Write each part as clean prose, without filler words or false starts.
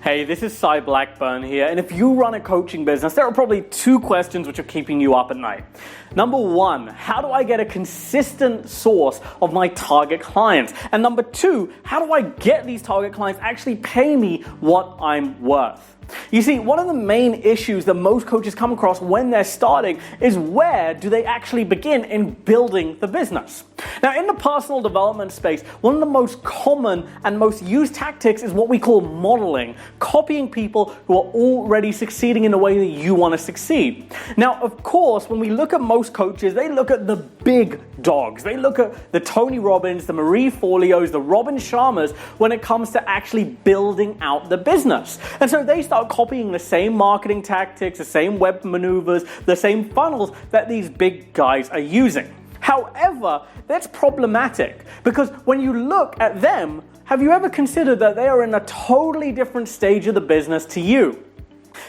Hey, this is Cy Blackburn here, and if you run a coaching business, there are probably two questions which are keeping you up at night. Number one, how do I get a consistent source of my target clients? And number two, how do I get these target clients actually pay me what I'm worth? You see, one of the main issues that most coaches come across when they're starting is where do they actually begin in building the business? Now, in the personal development space, one of the most common and most used tactics is what we call modeling, copying people who are already succeeding in the way that you want to succeed. Now, of course, when we look at most coaches, they look at the big dogs. They look at the Tony Robbins, the Marie Forleos, the Robin Sharmas when it comes to actually building out the business. And so they start copying the same marketing tactics, the same web maneuvers, the same funnels that these big guys are using. However, that's problematic because when you look at them, have you ever considered that they are in a totally different stage of the business to you?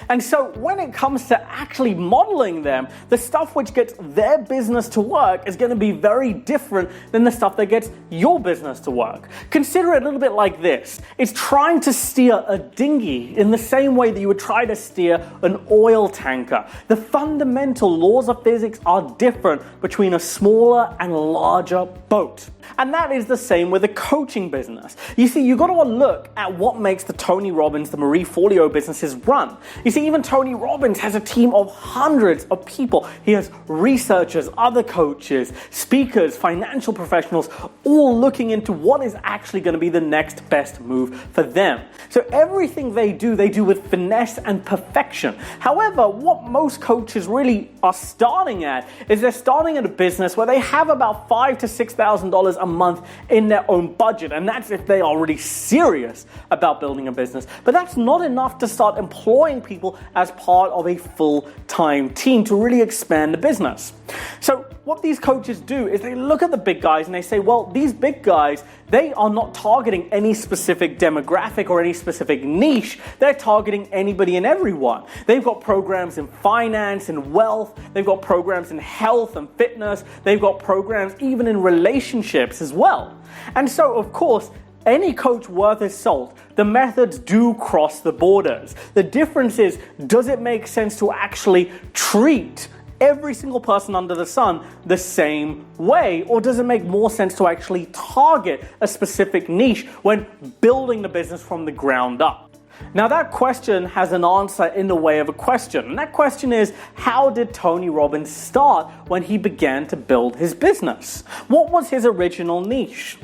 And so when it comes to actually modeling them, the stuff which gets their business to work is going to be very different than the stuff that gets your business to work. Consider it a little bit like this. It's trying to steer a dinghy in the same way that you would try to steer an oil tanker. The fundamental laws of physics are different between a smaller and larger boat. And that is the same with a coaching business. You see, you've got to look at what makes the Tony Robbins, the Marie Forleo businesses run. You see, even Tony Robbins has a team of hundreds of people. He has researchers, other coaches, speakers, financial professionals, all looking into what is actually going to be the next best move for them. So everything they do with finesse and perfection. However, what most coaches really are starting at is they're starting at a business where they have about $5,000 to $6,000 a month in their own budget. And that's if they are really serious about building a business. But that's not enough to start employing people as part of a full-time team to really expand the business. So what these coaches do is they look at the big guys and they say, well, these big guys, they are not targeting any specific demographic or any specific niche. They're targeting anybody and everyone. They've got programs in finance and wealth. They've got programs in health and fitness. They've got programs even in relationships as well. And so, of course, any coach worth his salt, the methods do cross the borders. The difference is, does it make sense to actually treat every single person under the sun the same way? Or does it make more sense to actually target a specific niche when building the business from the ground up? Now that question has an answer in the way of a question. And that question is, how did Tony Robbins start when he began to build his business? What was his original niche?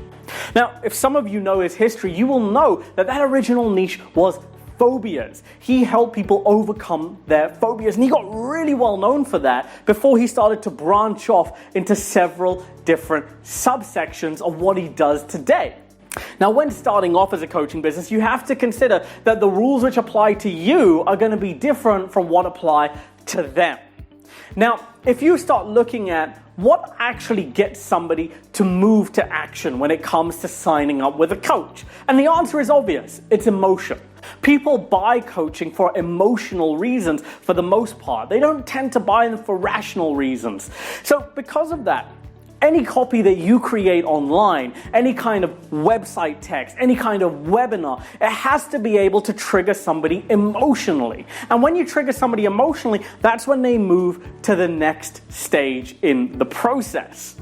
Now, if some of you know his history, you will know that that original niche was phobias. He helped people overcome their phobias, and he got really well known for that before he started to branch off into several different subsections of what he does today. Now, when starting off as a coaching business, you have to consider that the rules which apply to you are going to be different from what apply to them. Now, if you start looking at what actually gets somebody to move to action when it comes to signing up with a coach, and the answer is obvious, it's emotion. People buy coaching for emotional reasons for the most part. They don't tend to buy them for rational reasons. So because of that, any copy that you create online, any kind of website text, any kind of webinar, it has to be able to trigger somebody emotionally. And when you trigger somebody emotionally, that's when they move to the next stage in the process.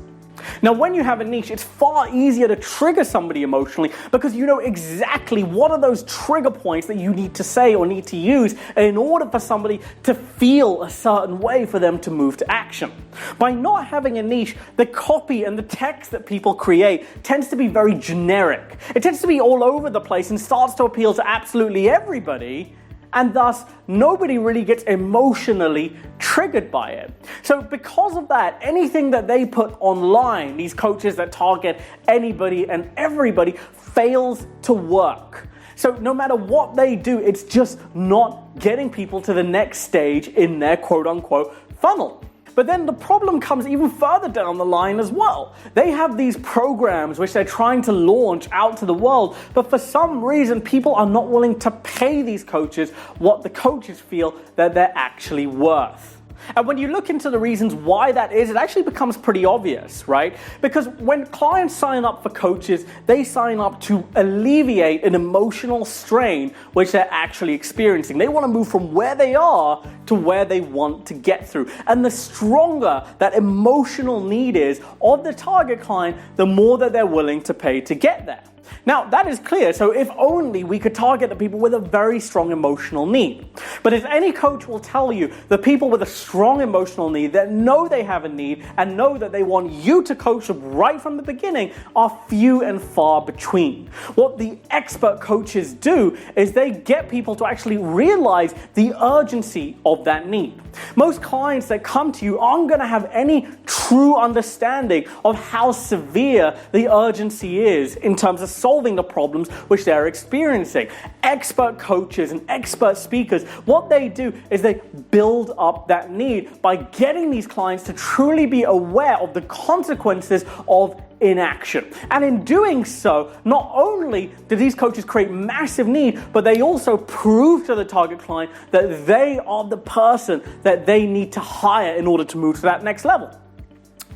Now, when you have a niche, it's far easier to trigger somebody emotionally because you know exactly what are those trigger points that you need to say or need to use in order for somebody to feel a certain way for them to move to action. By not having a niche, the copy and the text that people create tends to be very generic. It tends to be all over the place and starts to appeal to absolutely everybody. And thus, nobody really gets emotionally triggered by it. So because of that, anything that they put online, these coaches that target anybody and everybody, fails to work. So no matter what they do, it's just not getting people to the next stage in their quote-unquote funnel. But then the problem comes even further down the line as well. They have these programs which they're trying to launch out to the world, but for some reason people are not willing to pay these coaches what the coaches feel that they're actually worth. And when you look into the reasons why that is, it actually becomes pretty obvious, right? Because when clients sign up for coaches, they sign up to alleviate an emotional strain which they're actually experiencing. They want to move from where they are to where they want to get through. And the stronger that emotional need is of the target client, the more that they're willing to pay to get there. Now, that is clear, so if only we could target the people with a very strong emotional need. But as any coach will tell you, the people with a strong emotional need that know they have a need and know that they want you to coach them right from the beginning are few and far between. What the expert coaches do is they get people to actually realize the urgency of that need. Most clients that come to you aren't going to have any true understanding of how severe the urgency is in terms of solving the problems which they're experiencing. Expert coaches and expert speakers, what they do is they build up that need by getting these clients to truly be aware of the consequences of inaction. And in doing so, not only do these coaches create massive need, but they also prove to the target client that they are the person that they need to hire in order to move to that next level.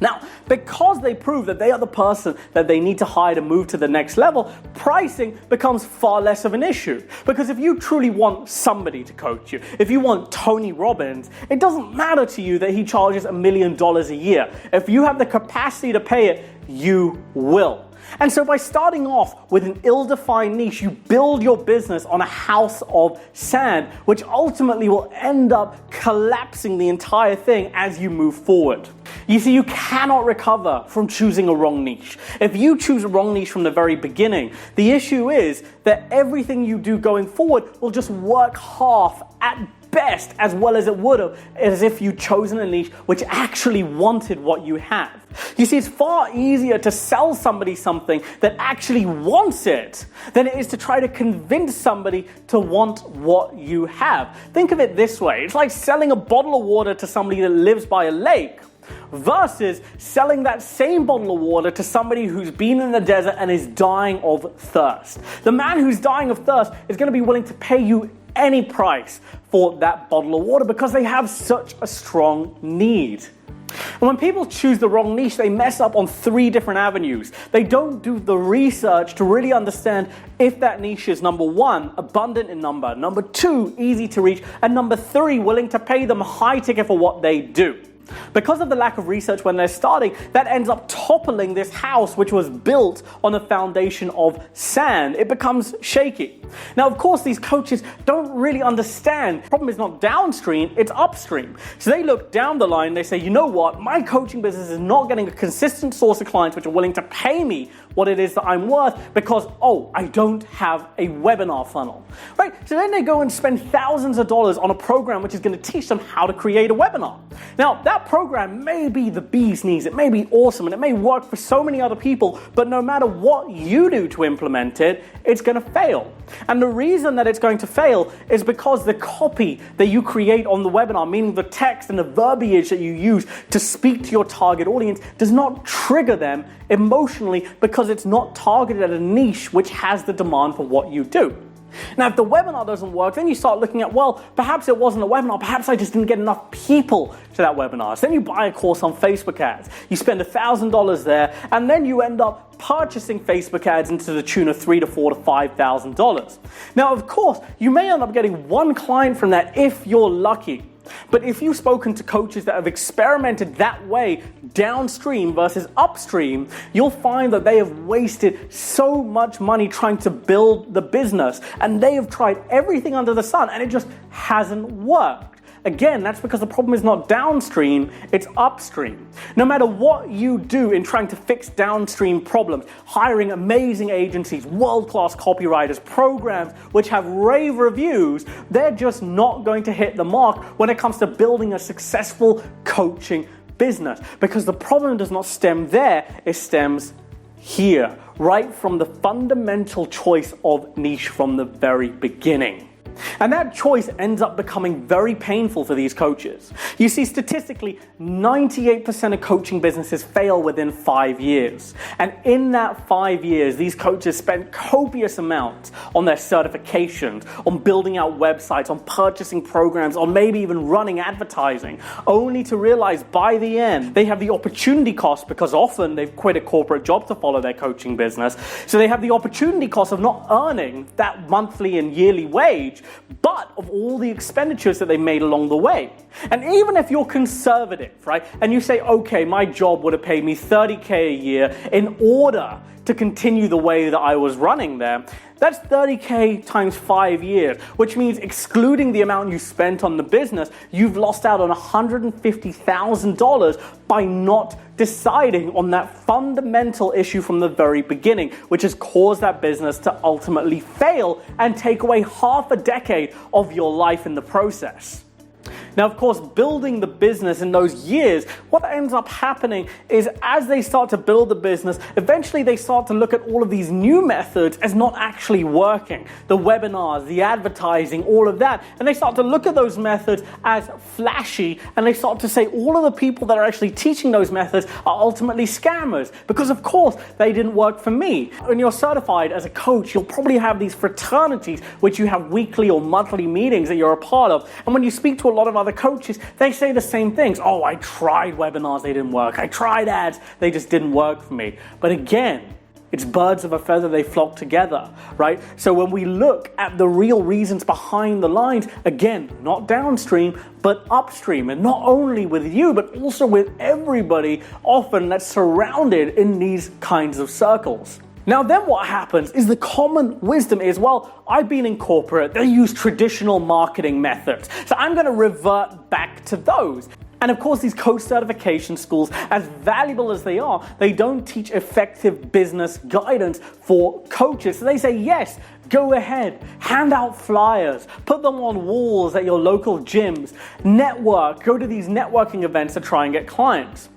Now, because they prove that they are the person that they need to hire to move to the next level, pricing becomes far less of an issue. Because if you truly want somebody to coach you, if you want Tony Robbins, it doesn't matter to you that he charges $1 million a year. If you have the capacity to pay it, you will. And so by starting off with an ill-defined niche, you build your business on a house of sand, which ultimately will end up collapsing the entire thing as you move forward. You see, you cannot recover from choosing a wrong niche. If you choose a wrong niche from the very beginning, the issue is that everything you do going forward will just work half at best as well as it would have as if you'd chosen a niche which actually wanted what you have. You see, it's far easier to sell somebody something that actually wants it than it is to try to convince somebody to want what you have. Think of it this way. It's like selling a bottle of water to somebody that lives by a lake versus selling that same bottle of water to somebody who's been in the desert and is dying of thirst. The man who's dying of thirst is going to be willing to pay you any price for that bottle of water because they have such a strong need. And when people choose the wrong niche, they mess up on 3 different avenues. They don't do the research to really understand if that niche is, number 1, abundant in number, number 2, easy to reach, and number 3, willing to pay them high ticket for what they do. Because of the lack of research when they're starting, that ends up toppling this house which was built on a foundation of sand. It becomes shaky. Now, of course, these coaches don't really understand. The problem is not downstream, it's upstream. So they look down the line, they say, you know what, my coaching business is not getting a consistent source of clients which are willing to pay me what it is that I'm worth because, I don't have a webinar funnel, right? So then they go and spend thousands of dollars on a program which is going to teach them how to create a webinar. Now, that program may be the bee's knees, it may be awesome, and it may work for so many other people, but no matter what you do to implement it, it's going to fail. And the reason that it's going to fail is because the copy that you create on the webinar, meaning the text and the verbiage that you use to speak to your target audience, does not trigger them emotionally because it's not targeted at a niche which has the demand for what you do. Now, if the webinar doesn't work, then you start looking at, well, perhaps it wasn't a webinar, perhaps I just didn't get enough people to that webinar. So then you buy a course on Facebook ads, you spend $1,000 there, and then you end up purchasing Facebook ads into the tune of $3,000 to $4,000 to $5,000. Now, of course, you may end up getting one client from that if you're lucky. But if you've spoken to coaches that have experimented that way, downstream versus upstream, you'll find that they have wasted so much money trying to build the business, and they have tried everything under the sun, and it just hasn't worked. Again, that's because the problem is not downstream, it's upstream. No matter what you do in trying to fix downstream problems, hiring amazing agencies, world-class copywriters, programs which have rave reviews, they're just not going to hit the mark when it comes to building a successful coaching business. Because the problem does not stem there, it stems here, right from the fundamental choice of niche from the very beginning. And that choice ends up becoming very painful for these coaches. You see, statistically, 98% of coaching businesses fail within 5 years. And in that 5 years, these coaches spend copious amounts on their certifications, on building out websites, on purchasing programs, on maybe even running advertising, only to realize by the end, they have the opportunity cost, because often they've quit a corporate job to follow their coaching business. So they have the opportunity cost of not earning that monthly and yearly wage, but of all the expenditures that they made along the way. And even if you're conservative, right, and you say, okay, my job would have paid me $30K a year in order to continue the way that I was running there, that's $30K times 5 years, which means excluding the amount you spent on the business, you've lost out on $150,000 by not deciding on that fundamental issue from the very beginning, which has caused that business to ultimately fail and take away half a decade of your life in the process. Now, of course, building the business in those years, what ends up happening is as they start to build the business, eventually they start to look at all of these new methods as not actually working. The webinars, the advertising, all of that. And they start to look at those methods as flashy, and they start to say all of the people that are actually teaching those methods are ultimately scammers, because of course they didn't work for me. When you're certified as a coach, you'll probably have these fraternities which you have weekly or monthly meetings that you're a part of. And when you speak to a lot of other coaches, they say the same things. Oh, I tried webinars, they didn't work. I tried ads, they just didn't work for me. But again, it's birds of a feather, they flock together, right? So when we look at the real reasons behind the lines, again, not downstream, but upstream, and not only with you, but also with everybody often that's surrounded in these kinds of circles. Now then what happens is the common wisdom is, well, I've been in corporate, they use traditional marketing methods, so I'm going to revert back to those. And of course, these coach certification schools, as valuable as they are, they don't teach effective business guidance for coaches. So they say, yes, go ahead, hand out flyers, put them on walls at your local gyms, network, go to these networking events to try and get clients.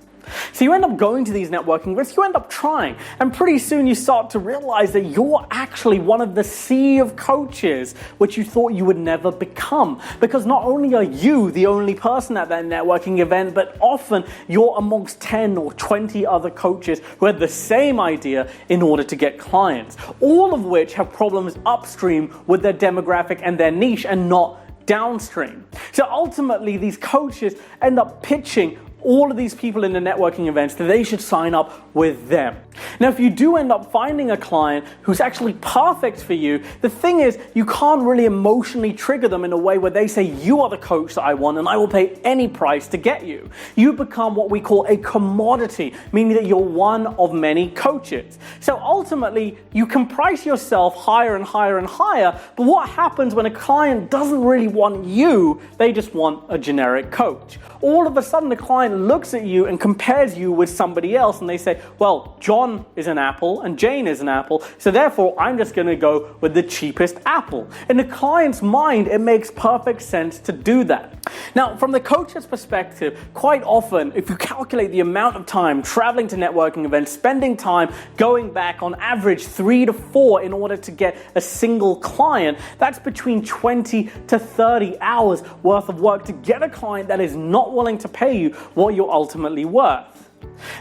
So you end up going to these networking events, you end up trying, and pretty soon you start to realize that you're actually one of the sea of coaches which you thought you would never become. Because not only are you the only person at that networking event, but often you're amongst 10 or 20 other coaches who had the same idea in order to get clients, all of which have problems upstream with their demographic and their niche and not downstream. So ultimately, these coaches end up pitching all of these people in the networking events that they should sign up with them. Now, if you do end up finding a client who's actually perfect for you, the thing is, you can't really emotionally trigger them in a way where they say, you are the coach that I want and I will pay any price to get you. You become what we call a commodity, meaning that you're one of many coaches. So ultimately, you can price yourself higher and higher and higher, but what happens when a client doesn't really want you, they just want a generic coach. All of a sudden, the client looks at you and compares you with somebody else, and they say, well, John is an apple and Jane is an apple, so therefore I'm just going to go with the cheapest apple. In the client's mind, it makes perfect sense to do that. Now, from the coach's perspective, quite often, if you calculate the amount of time traveling to networking events, spending time going back on average 3 to 4 in order to get a single client, that's between 20 to 30 hours worth of work to get a client that is not willing to pay you what you're ultimately worth.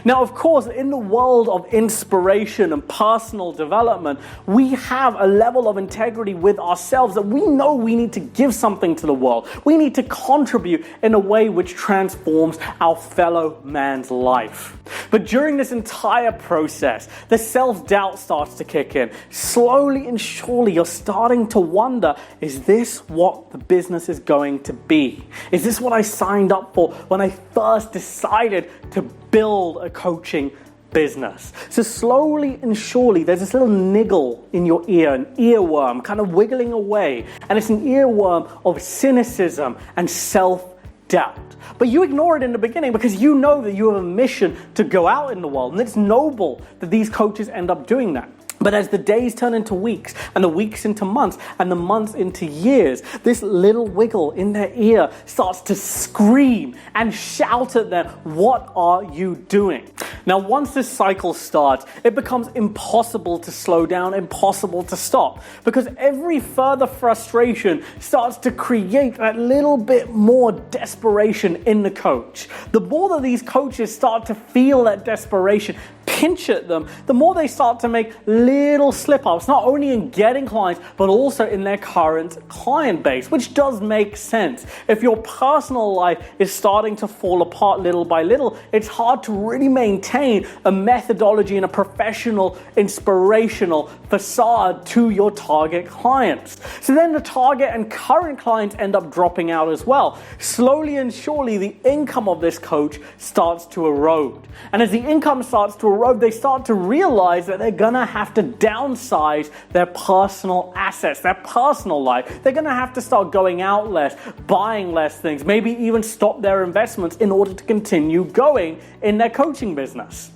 Now, of course, in the world of inspiration and personal development, we have a level of integrity with ourselves that we know we need to give something to the world. We need to contribute in a way which transforms our fellow man's life. But during this entire process, the self-doubt starts to kick in. Slowly and surely, you're starting to wonder, is this what the business is going to be? Is this what I signed up for when I first decided to build a coaching business? So slowly and surely, there's this little niggle in your ear, an earworm kind of wiggling away. And it's an earworm of cynicism and self-doubt. But you ignore it in the beginning because you know that you have a mission to go out in the world. And it's noble that these coaches end up doing that. But as the days turn into weeks, and the weeks into months, and the months into years, this little wiggle in their ear starts to scream and shout at them, "What are you doing?" Now, once this cycle starts, it becomes impossible to slow down, impossible to stop, because every further frustration starts to create that little bit more desperation in the coach. The more that these coaches start to feel that desperation pinch at them, the more they start to make little slip-ups, not only in getting clients, but also in their current client base, which does make sense. If your personal life is starting to fall apart little by little, it's hard to really maintain a methodology and a professional, inspirational facade to your target clients. So then the target and current clients end up dropping out as well. Slowly and surely, the income of this coach starts to erode. And as the income starts to erode, they start to realize that they're gonna have to downsize their personal assets, their personal life. They're gonna have to start going out less, buying less things, maybe even stop their investments in order to continue going in their coaching business.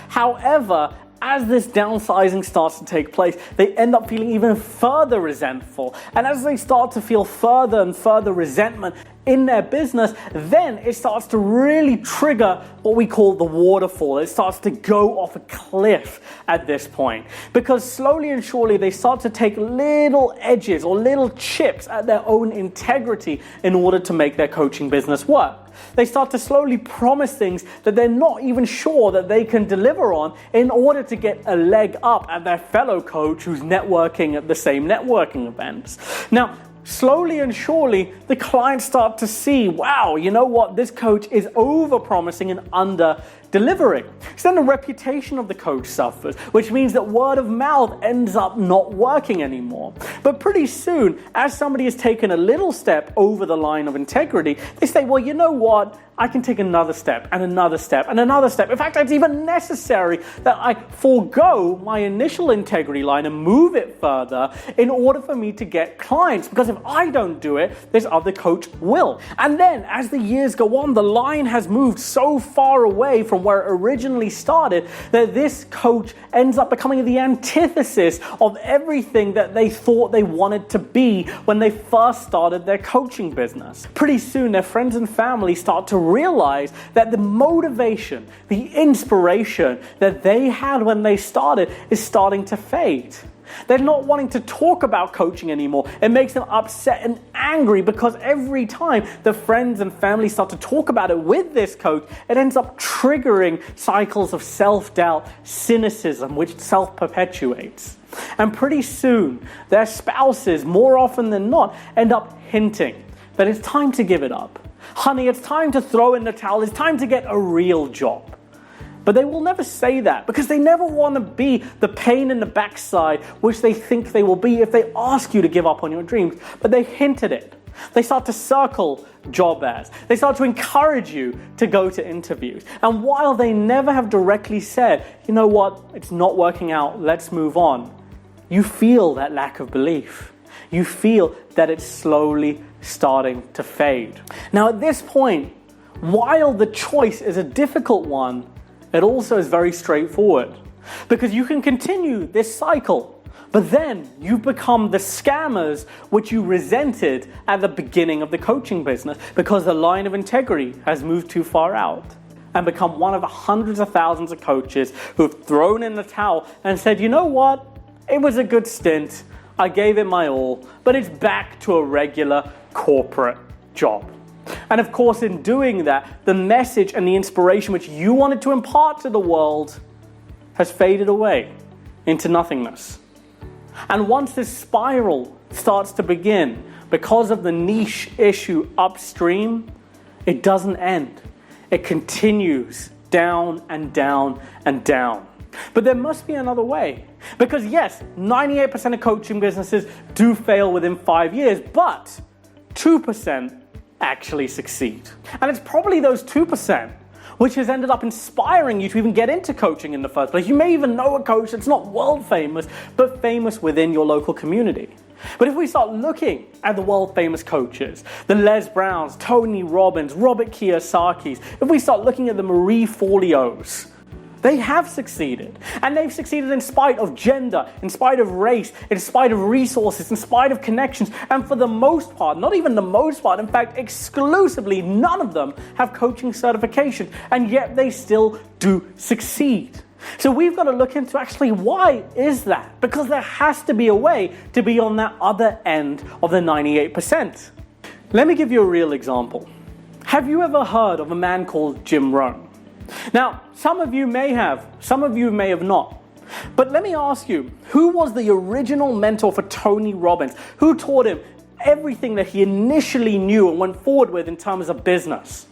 However, as this downsizing starts to take place, they end up feeling even further resentful. And as they start to feel further and further resentment in their business, then it starts to really trigger what we call the waterfall. It starts to go off a cliff at this point, because slowly and surely they start to take little edges or little chips at their own integrity in order to make their coaching business work. They start to slowly promise things that they're not even sure that they can deliver on in order to get a leg up at their fellow coach who's networking at the same networking events. Now, slowly and surely, the clients start to see, wow, you know what, this coach is over-promising and under-delivering. So then the reputation of the coach suffers, which means that word of mouth ends up not working anymore. But pretty soon, as somebody has taken a little step over the line of integrity, they say, well, you know what, I can take another step and another step and another step. In fact, it's even necessary that I forego my initial integrity line and move it further in order for me to get clients. Because if I don't do it, this other coach will. And then as the years go on, the line has moved so far away from where it originally started that this coach ends up becoming the antithesis of everything that they thought they wanted to be when they first started their coaching business. Pretty soon, their friends and family start to realize that the motivation, the inspiration that they had when they started is starting to fade. They're not wanting to talk about coaching anymore. It makes them upset and angry because every time the friends and family start to talk about it with this coach, it ends up triggering cycles of self-doubt, cynicism, which self-perpetuates. And pretty soon, their spouses, more often than not, end up hinting that it's time to give it up. Honey, it's time to throw in the towel. It's time to get a real job. But they will never say that because they never want to be the pain in the backside which they think they will be if they ask you to give up on your dreams. But they hint at it. They start to circle job ads. They start to encourage you to go to interviews. And while they never have directly said, you know what, it's not working out, let's move on, you feel that lack of belief. You feel that it's slowly starting to fade. Now at this point, while the choice is a difficult one, it also is very straightforward, because you can continue this cycle, but then you become the scammers which you resented at the beginning of the coaching business because the line of integrity has moved too far out, and become one of the hundreds of thousands of coaches who have thrown in the towel and said, you know what, it was a good stint, I gave it my all, but it's back to a regular corporate job. And of course, in doing that, the message and the inspiration which you wanted to impart to the world has faded away into nothingness. And once this spiral starts to begin, because of the niche issue upstream, it doesn't end. It continues down and down and down. But there must be another way. Because yes, 98% of coaching businesses do fail within 5 years, but 2% actually succeed. And it's probably those 2% which has ended up inspiring you to even get into coaching in the first place. You may even know a coach that's not world famous, but famous within your local community. But if we start looking at the world famous coaches, the Les Browns, Tony Robbins, Robert Kiyosaki's, if we start looking at the Marie Forleos, They have succeeded. And they've succeeded in spite of gender, in spite of race, in spite of resources, in spite of connections. And for the most part, not even the most part, in fact, exclusively, none of them have coaching certification. And yet they still do succeed. So we've got to look into actually why is that? Because there has to be a way to be on that other end of the 98%. Let me give you a real example. Have you ever heard of a man called Jim Rohn? Now, some of you may have, some of you may have not. But let me ask you, who was the original mentor for Tony Robbins? Who taught him everything that he initially knew and went forward with in terms of business?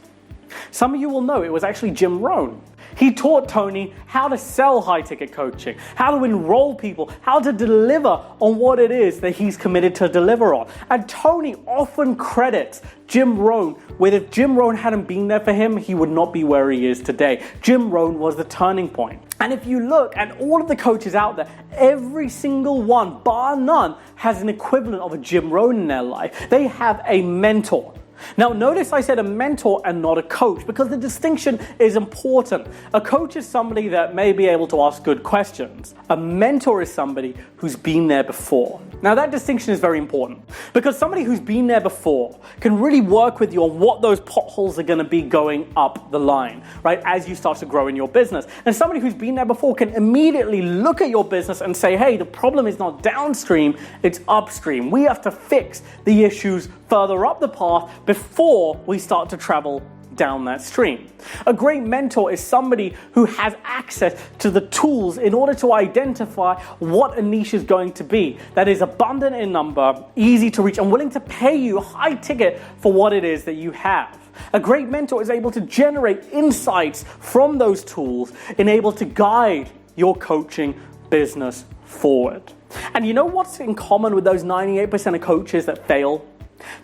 Some of you will know it was actually Jim Rohn. He taught Tony how to sell high-ticket coaching, how to enroll people, how to deliver on what it is that he's committed to deliver on. And Tony often credits Jim Rohn with if Jim Rohn hadn't been there for him, he would not be where he is today. Jim Rohn was the turning point. And if you look at all of the coaches out there, every single one, bar none, has an equivalent of a Jim Rohn in their life. They have a mentor. Now, notice I said a mentor and not a coach because the distinction is important. A coach is somebody that may be able to ask good questions. A mentor is somebody who's been there before. Now, that distinction is very important because somebody who's been there before can really work with you on what those potholes are going to be going up the line, right, as you start to grow in your business. And somebody who's been there before can immediately look at your business and say, hey, the problem is not downstream, it's upstream. We have to fix the issues further up the path before we start to travel down that stream. A great mentor is somebody who has access to the tools in order to identify what a niche is going to be that is abundant in number, easy to reach, and willing to pay you high ticket for what it is that you have. A great mentor is able to generate insights from those tools and able to guide your coaching business forward. And you know what's in common with those 98% of coaches that fail?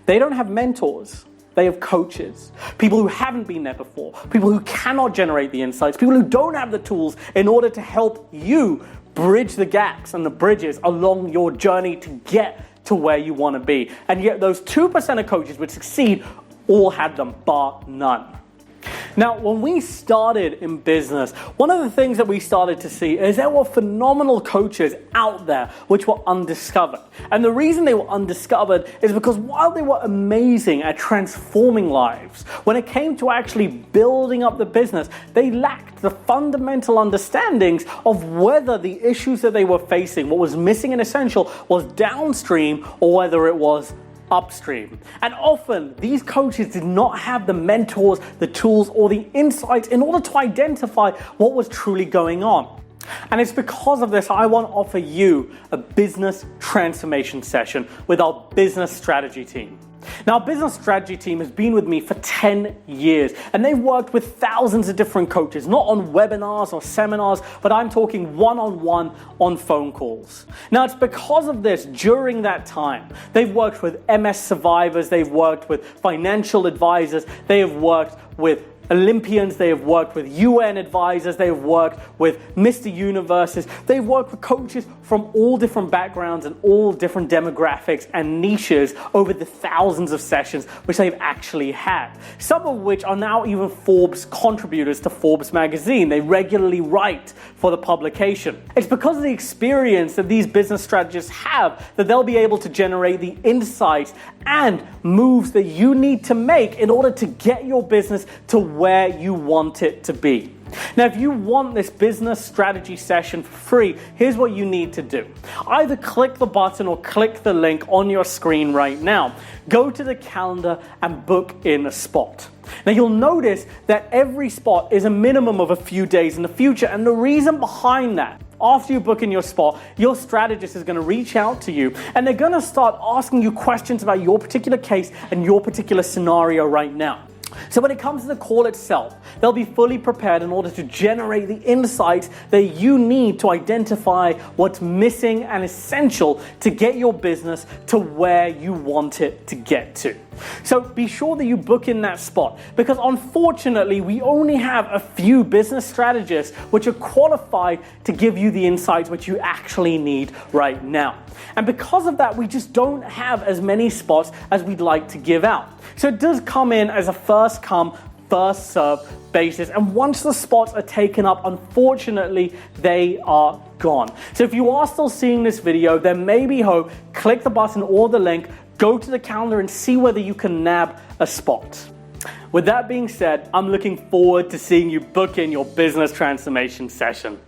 They don't have mentors. They have coaches, people who haven't been there before, people who cannot generate the insights, people who don't have the tools in order to help you bridge the gaps and the bridges along your journey to get to where you want to be. And yet those 2% of coaches which succeed all had them, bar none. Now, when we started in business, one of the things that we started to see is there were phenomenal coaches out there which were undiscovered. And the reason they were undiscovered is because while they were amazing at transforming lives, when it came to actually building up the business, they lacked the fundamental understandings of whether the issues that they were facing, what was missing and essential, was downstream or whether it was upstream. And often these coaches did not have the mentors, the tools, or the insights in order to identify what was truly going on. And it's because of this I want to offer you a business transformation session with our business strategy team. Now, our business strategy team has been with me for 10 years, and they've worked with thousands of different coaches, not on webinars or seminars, but I'm talking one-on-one on phone calls. Now, it's because of this, during that time, they've worked with MS survivors, they've worked with financial advisors, they have worked with Olympians, they have worked with UN advisors, they have worked with Mr. Universes, they've worked with coaches from all different backgrounds and all different demographics and niches over the thousands of sessions which they've actually had. Some of which are now even Forbes contributors to Forbes magazine. They regularly write for the publication. It's because of the experience that these business strategists have that they'll be able to generate the insights and moves that you need to make in order to get your business to where you want it to be. Now, if you want this business strategy session for free, here's what you need to do. Either click the button or click the link on your screen right now. Go to the calendar and book in a spot. Now, you'll notice that every spot is a minimum of a few days in the future, and the reason behind that, after you book in your spot, your strategist is going to reach out to you and they're going to start asking you questions about your particular case and your particular scenario right now. So when it comes to the call itself, they'll be fully prepared in order to generate the insights that you need to identify what's missing and essential to get your business to where you want it to get to. So be sure that you book in that spot, because unfortunately we only have a few business strategists which are qualified to give you the insights which you actually need right now. And because of that, we just don't have as many spots as we'd like to give out. So it does come in as a first come, first serve basis. And once the spots are taken up, unfortunately, they are gone. So if you are still seeing this video, there may be hope. Click the button or the link, go to the calendar and see whether you can nab a spot. With that being said, I'm looking forward to seeing you book in your business transformation session.